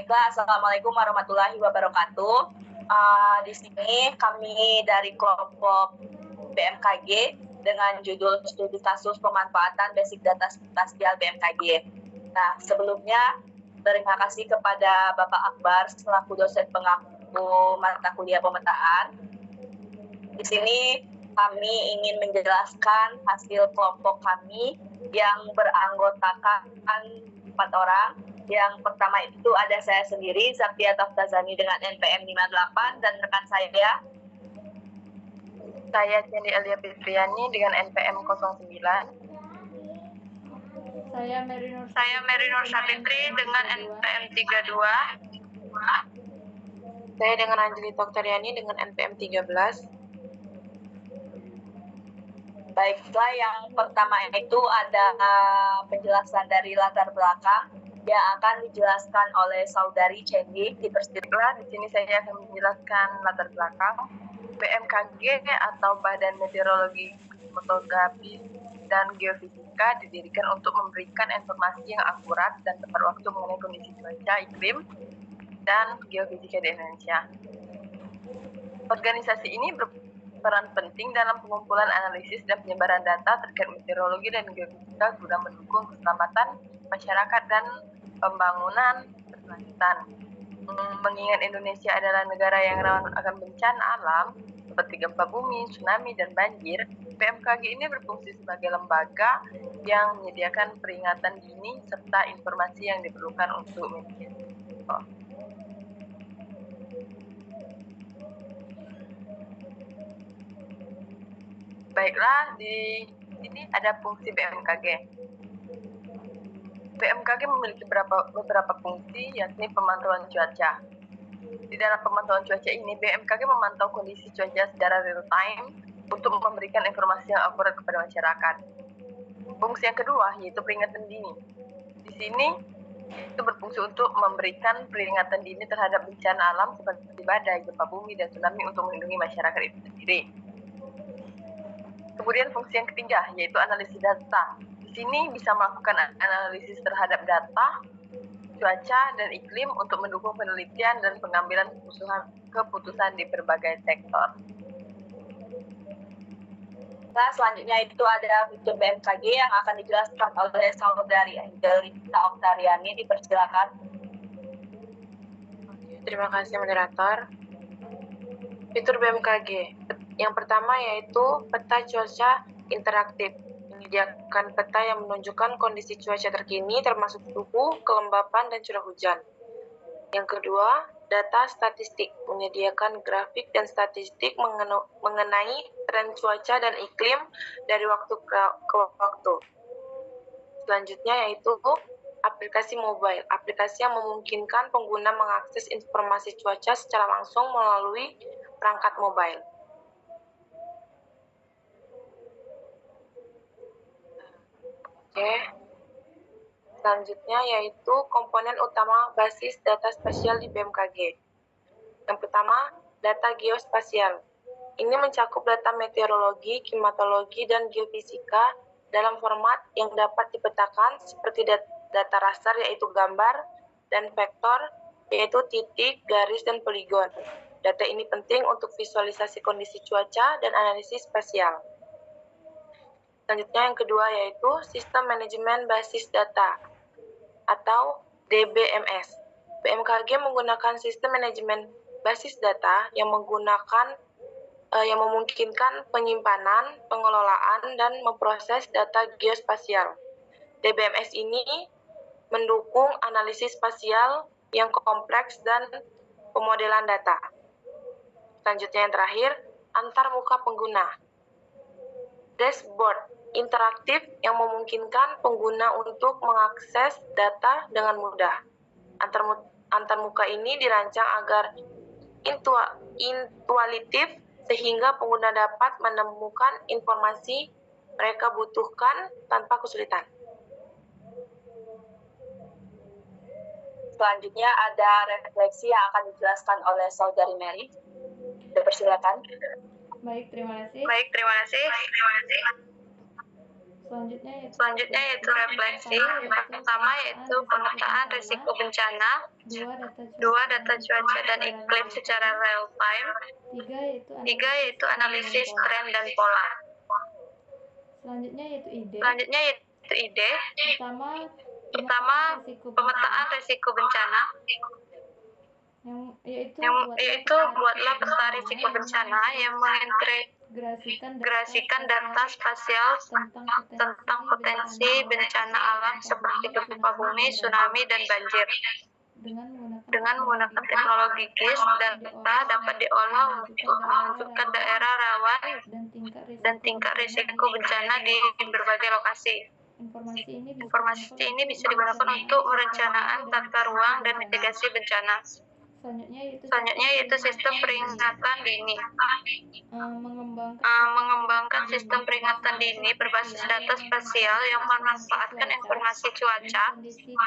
Baiklah, Assalamualaikum warahmatullahi wabarakatuh. Di sini kami dari kelompok BMKG dengan judul studi kasus pemanfaatan basic data spasial BMKG. Nah, sebelumnya terima kasih kepada Bapak Akbar selaku dosen pengampu mata kuliah pemetaan. Di sini kami ingin menjelaskan hasil kelompok kami yang beranggotakan 4 orang. Yang pertama itu ada saya sendiri, Zaktia Taftazani dengan NPM 58, dan rekan saya Cendi Elia Fitriani dengan NPM 09. Saya Mary Nur Sapitri dengan NPM 32. Saya dengan Anjali Toktariani dengan NPM 13. Baiklah, yang pertama itu ada penjelasan dari latar belakang yang akan dijelaskan oleh Saudari Cendi. Di sini saya akan menjelaskan latar belakang. BMKG atau Badan Meteorologi, Klimatologi, dan Geofisika didirikan untuk memberikan informasi yang akurat dan tepat waktu mengenai kondisi cuaca, iklim, dan geofisika di Indonesia. Organisasi ini berperan penting dalam pengumpulan analisis dan penyebaran data terkait meteorologi dan geofisika guna mendukung keselamatan masyarakat dan pembangunan berkelanjutan. Mengingat Indonesia adalah negara yang rawan akan bencana alam seperti gempa bumi, tsunami, dan banjir, BMKG ini berfungsi sebagai lembaga yang menyediakan peringatan dini serta informasi yang diperlukan untuk mitigasi. Baiklah, di sini ada fungsi BMKG. BMKG memiliki beberapa fungsi, yakni pemantauan cuaca. Di dalam pemantauan cuaca ini, BMKG memantau kondisi cuaca secara real time untuk memberikan informasi yang akurat kepada masyarakat. Fungsi yang kedua yaitu peringatan dini. Di sini itu berfungsi untuk memberikan peringatan dini terhadap bencana alam seperti badai, gempa bumi, dan tsunami untuk melindungi masyarakat itu sendiri. Kemudian fungsi yang ketiga yaitu analisis data. Di sini bisa melakukan analisis terhadap data, cuaca, dan iklim untuk mendukung penelitian dan pengambilan keputusan di berbagai sektor. Nah, selanjutnya itu ada fitur BMKG yang akan dijelaskan oleh Saudari Anjali Toktariani. Dipersilakan. Terima kasih, moderator. Fitur BMKG. Yang pertama yaitu peta cuaca interaktif. Menyediakan peta yang menunjukkan kondisi cuaca terkini termasuk suhu, kelembapan, dan curah hujan. Yang kedua, data statistik. Menyediakan grafik dan statistik mengenai tren cuaca dan iklim dari waktu ke waktu. Selanjutnya yaitu aplikasi mobile. Aplikasi yang memungkinkan pengguna mengakses informasi cuaca secara langsung melalui perangkat mobile. Selanjutnya yaitu komponen utama basis data spasial di BMKG. Yang pertama, data geospasial. Ini mencakup data meteorologi, klimatologi, dan geofisika dalam format yang dapat dipetakan seperti data raster yaitu gambar, dan vektor yaitu titik, garis, dan poligon. Data ini penting untuk visualisasi kondisi cuaca dan analisis spasial. Selanjutnya yang kedua yaitu Sistem Manajemen Basis Data atau DBMS. BMKG menggunakan sistem manajemen basis data yang memungkinkan penyimpanan, pengelolaan, dan memproses data geospasial. DBMS ini mendukung analisis spasial yang kompleks dan pemodelan data. Selanjutnya yang terakhir, antarmuka pengguna. Dashboard interaktif yang memungkinkan pengguna untuk mengakses data dengan mudah. Antarmuka ini dirancang agar intuitif sehingga pengguna dapat menemukan informasi mereka butuhkan tanpa kesulitan. Selanjutnya ada refleksi yang akan dijelaskan oleh Saudari Mary. Dipersilakan. Baik, terima kasih. Selanjutnya yaitu refleksi. Yang pertama yaitu pemetaan risiko bencana, dua data cuaca dan iklim secara real time, tiga yaitu analisis tren dan pola. Selanjutnya yaitu ide. Pertama, pemetaan risiko bencana, yaitu buatlah peta risiko bencana yang mengintegrasikan data spasial tentang potensi bencana alam seperti gempa bumi, tsunami, dan banjir. Dengan menggunakan teknologi GIS, data dapat diolah untuk menentukan daerah rawan dan tingkat risiko bencana di berbagai lokasi. Informasi ini bisa digunakan untuk perencanaan tata ruang dan mitigasi bencana. Selanjutnya yaitu sistem peringatan dini. Mengembangkan sistem peringatan dini berbasis data spasial yang memanfaatkan informasi cuaca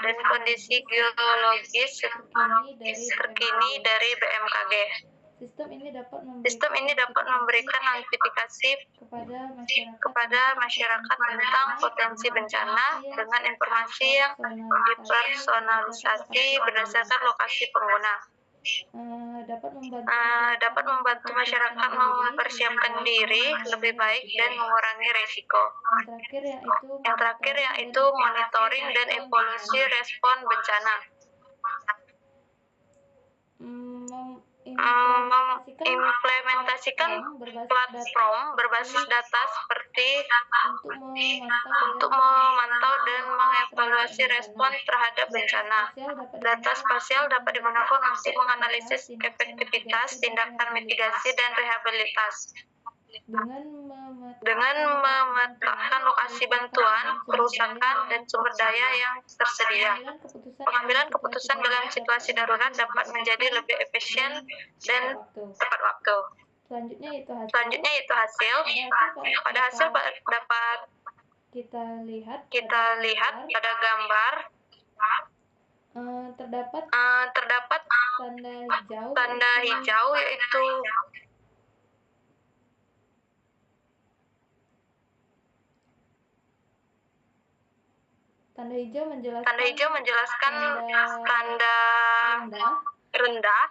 dan kondisi geologis terkini dari BMKG. Sistem ini dapat memberikan notifikasi kepada masyarakat tentang potensi bencana dengan informasi yang dipersonalisasi berdasarkan lokasi pengguna. Dapat membantu masyarakat mempersiapkan diri lebih baik dan mengurangi risiko. Yang terakhir yaitu monitoring dan evaluasi respon bencana. Implementasikan platform berbasis data seperti untuk memantau dan mengevaluasi respon terhadap bencana. Data spasial dapat digunakan untuk menganalisis efektivitas tindakan mitigasi dan rehabilitas. Dengan memetakan lokasi bantuan, kerusakan, dan sumber daya yang tersedia, pengambilan keputusan dalam situasi darurat dapat menjadi lebih efisien dan tepat waktu. Selanjutnya itu hasil. Pada hasil dapat kita lihat pada gambar terdapat tanda hijau yaitu tanda hijau menjelaskan tanda rendah,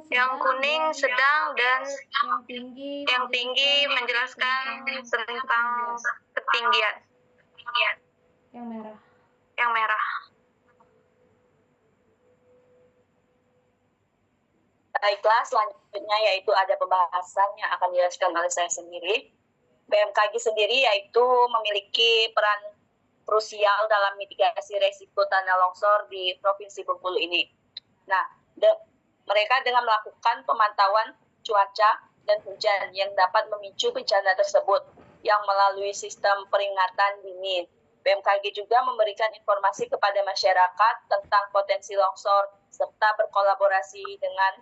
yang kuning sedang, dan yang tinggi menjelaskan tentang ketinggian. Yang merah. Baiklah, selanjutnya yaitu ada pembahasan yang akan dijelaskan oleh saya sendiri. BMKG sendiri yaitu memiliki peran krusial dalam mitigasi resiko tanah longsor di Provinsi Bengkulu ini. Nah, mereka dengan melakukan pemantauan cuaca dan hujan yang dapat memicu bencana tersebut yang melalui sistem peringatan dini. BMKG juga memberikan informasi kepada masyarakat tentang potensi longsor serta berkolaborasi dengan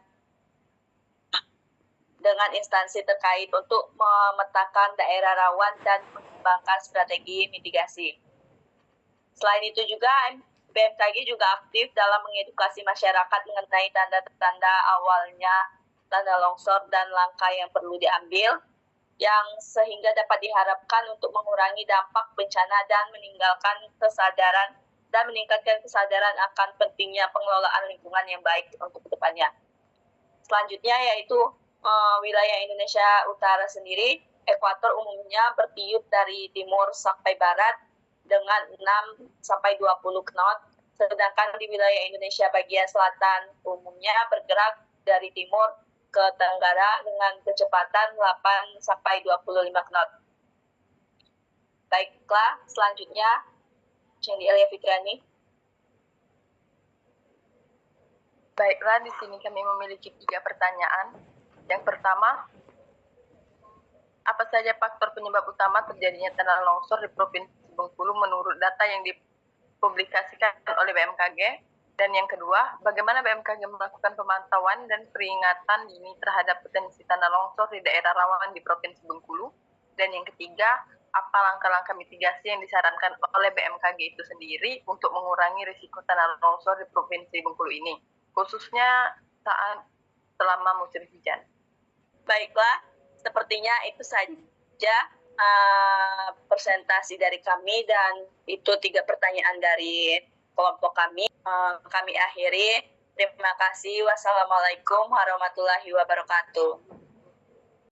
instansi terkait untuk memetakan daerah rawan dan mengembangkan strategi mitigasi. Selain itu juga BMKG juga aktif dalam mengedukasi masyarakat mengenai tanda-tanda awalnya tanah longsor dan langkah yang perlu diambil, yang sehingga dapat diharapkan untuk mengurangi dampak bencana dan meningkatkan kesadaran akan pentingnya pengelolaan lingkungan yang baik untuk kedepannya. Selanjutnya yaitu wilayah Indonesia Utara sendiri, ekuator umumnya bertiup dari timur sampai barat dengan 6-20 knot, sedangkan di wilayah Indonesia bagian selatan umumnya bergerak dari timur ke tenggara dengan kecepatan 8-25 knot. Baiklah, selanjutnya Cindy Elia Fitriani. Baiklah, di sini kami memiliki 3 pertanyaan. Yang pertama, apa saja faktor penyebab utama terjadinya tanah longsor di Provinsi Bengkulu menurut data yang dipublikasikan oleh BMKG? Dan yang kedua, bagaimana BMKG melakukan pemantauan dan peringatan dini terhadap potensi tanah longsor di daerah rawan di Provinsi Bengkulu? Dan yang ketiga, apa langkah-langkah mitigasi yang disarankan oleh BMKG itu sendiri untuk mengurangi risiko tanah longsor di Provinsi Bengkulu ini, khususnya saat selama musim hujan? Baiklah, sepertinya itu saja presentasi dari kami dan itu 3 pertanyaan dari kelompok kami. Kami akhiri. Terima kasih. Wassalamualaikum warahmatullahi wabarakatuh.